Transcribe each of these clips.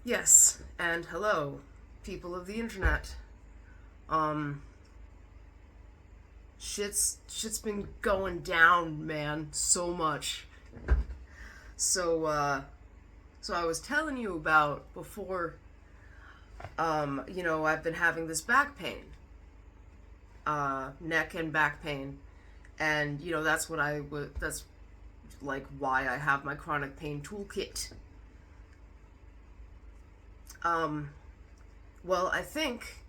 Yes, and hello, people of the internet. Um, shit's been going down, man, so much. So, so I was telling you about before. I've been having this back pain, neck and back pain, and that's what I would. That's like why I have my chronic pain toolkit. Um, well, I think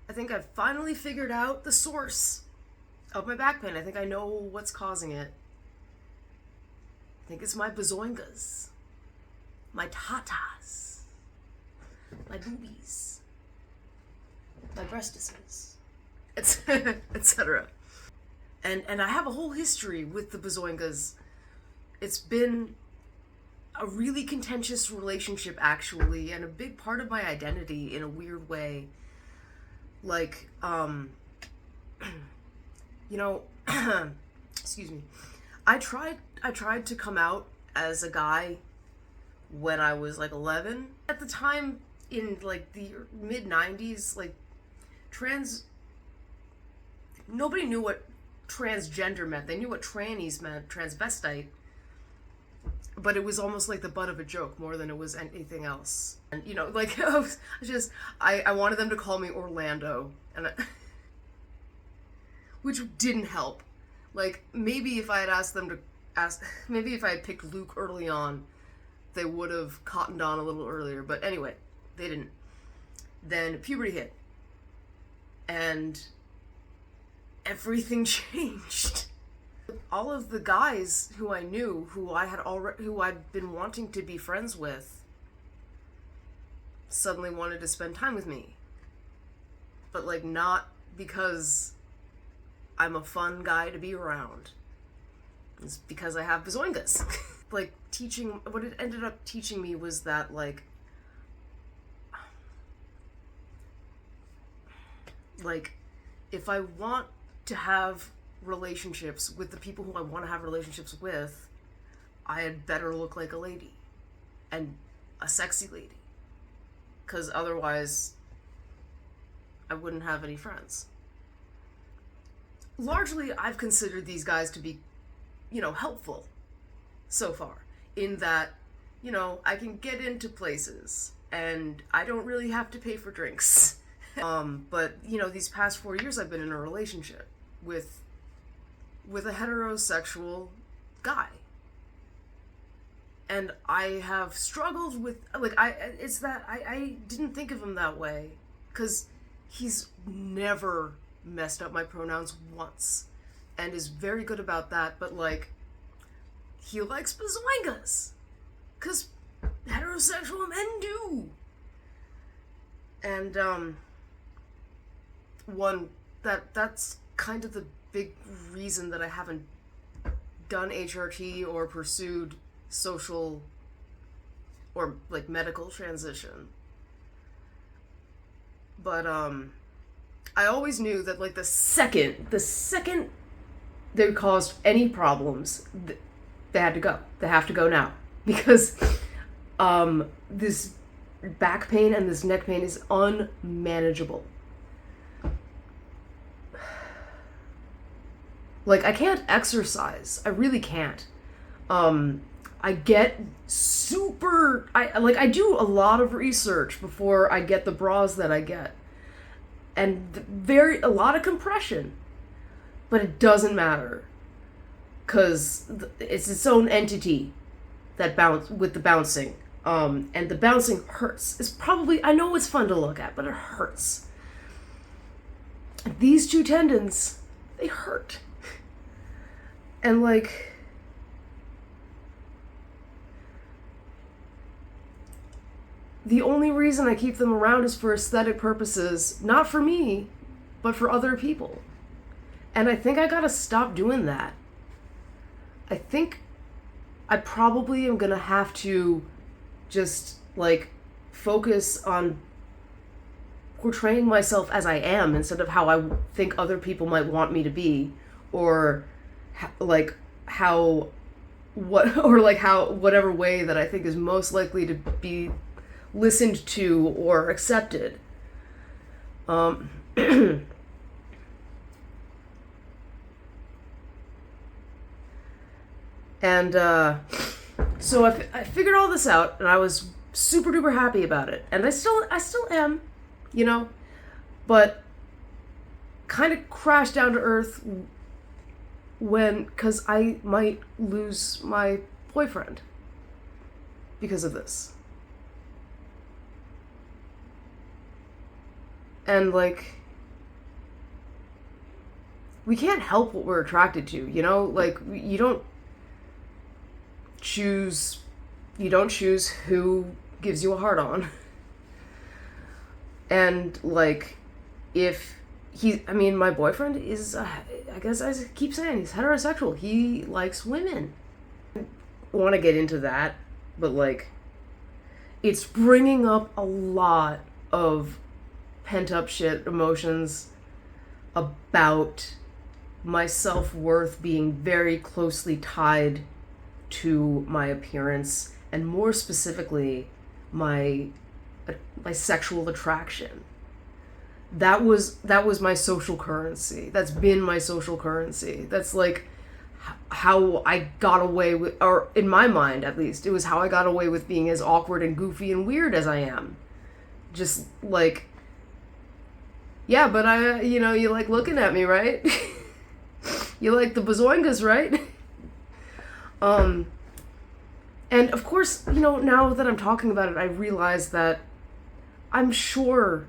I've finally figured out the source of my back pain. I think I know what's causing it. I think it's my bazoingas, my tatas, my boobies, my breastises, etc. And I have a whole history with the bazoingas. It's been a really contentious relationship, actually, and a big part of my identity in a weird way. Like, you know, excuse me. I tried to come out as a guy when I was like 11. At the time, in like the mid 90s, like trans nobody knew what transgender meant. They knew what trannies meant, transvestite, but it was almost like the butt of a joke more than it was anything else. And like I wanted them to call me Orlando, which didn't help. Like maybe if I had maybe if I had picked Luke early on, they would have cottoned on a little earlier. But anyway, they didn't. Then puberty hit, and everything changed. All of the guys who I knew, who I'd been wanting to be friends with, suddenly wanted to spend time with me. But like not because I'm a fun guy to be around. It's because I have bazoingas. Like what it ended up teaching me was that like if I want to have relationships with the people who I want to have relationships with, I had better look like a lady and a sexy lady, because otherwise I wouldn't have any friends. Largely, I've considered these guys to be, helpful so far, in that, I can get into places and I don't really have to pay for drinks. But these past 4 years I've been in a relationship with a heterosexual guy. And I have struggled with, I didn't think of him that way, because he's never messed up my pronouns once, and is very good about that, but he likes bazoingas, because heterosexual men do. And, that's kind of the big reason that I haven't done HRT or pursued social or medical transition. But I always knew that the second they caused any problems, they had to go. They have to go now, because this back pain and this neck pain is unmanageable. I can't exercise. I really can't. I get I do a lot of research before I get the bras that I get. And a lot of compression. But it doesn't matter. 'Cause it's its own entity that with the bouncing. And the bouncing hurts. I know it's fun to look at, but it hurts. These two tendons, they hurt. And the only reason I keep them around is for aesthetic purposes, not for me, but for other people. And I think I gotta stop doing that. I think I probably am gonna have to just focus on portraying myself as I am instead of how I think other people might want me to be, or how whatever way that I think is most likely to be listened to or accepted. Um, and so I figured all this out, and I was super duper happy about it, and I still am, you know, but kind of crashed down to earth because I might lose my boyfriend because of this. And like, we can't help what we're attracted to, you know? Like, choose you don't choose who gives you a hard on. And like, if my boyfriend is I guess I keep saying he's heterosexual. He likes women. I want to get into that, but like, it's bringing up a lot of pent up shit emotions about my self-worth being very closely tied to my appearance, and more specifically my sexual attraction. That was my social currency. That's been my social currency. That's like how I got away with, or in my mind at least, it was how I got away with being as awkward and goofy and weird as I am. Just like, yeah, but you like looking at me, right? You like the bazoingas, right? And of course, now that I'm talking about it, I realize that I'm sure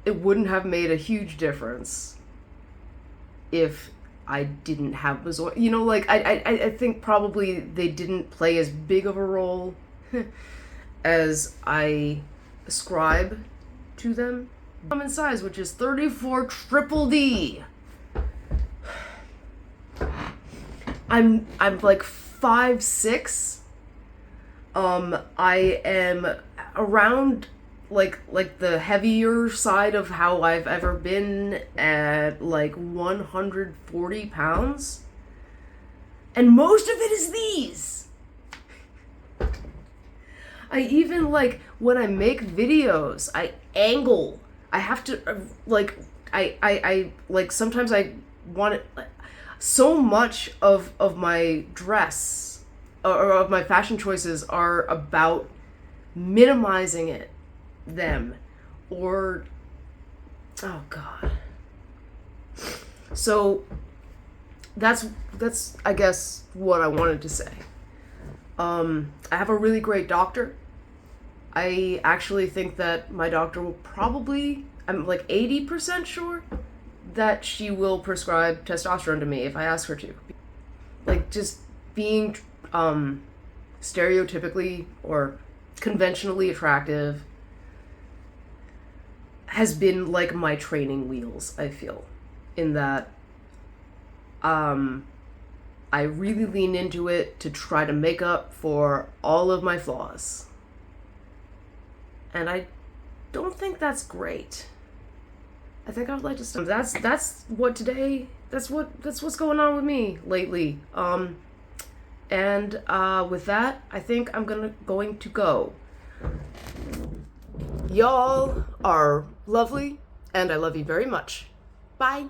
it wouldn't have made a huge difference if I didn't have bazoingas. Like, I think probably they didn't play as big of a role as I ascribe to them. Common size, which is 34 triple D. I'm like 5'6". I am around like the heavier side of how I've ever been, at like 140 pounds. And most of it is these. I even, like, when I make videos, I angle. I have to, like, I like, sometimes I want it, so much of my dress or of my fashion choices are about minimizing them, or, oh god. So that's I guess what I wanted to say. I have a really great doctor. I actually think that my doctor will probably, I'm like 80% sure that she will prescribe testosterone to me if I ask her to. Like, just being stereotypically or conventionally attractive has been like my training wheels, I feel, in that I really lean into it to try to make up for all of my flaws. And I don't think that's great. I think I would like to stop. That's what's going on with me lately. And with that, I think I'm going to go. Y'all are lovely, and I love you very much. Bye.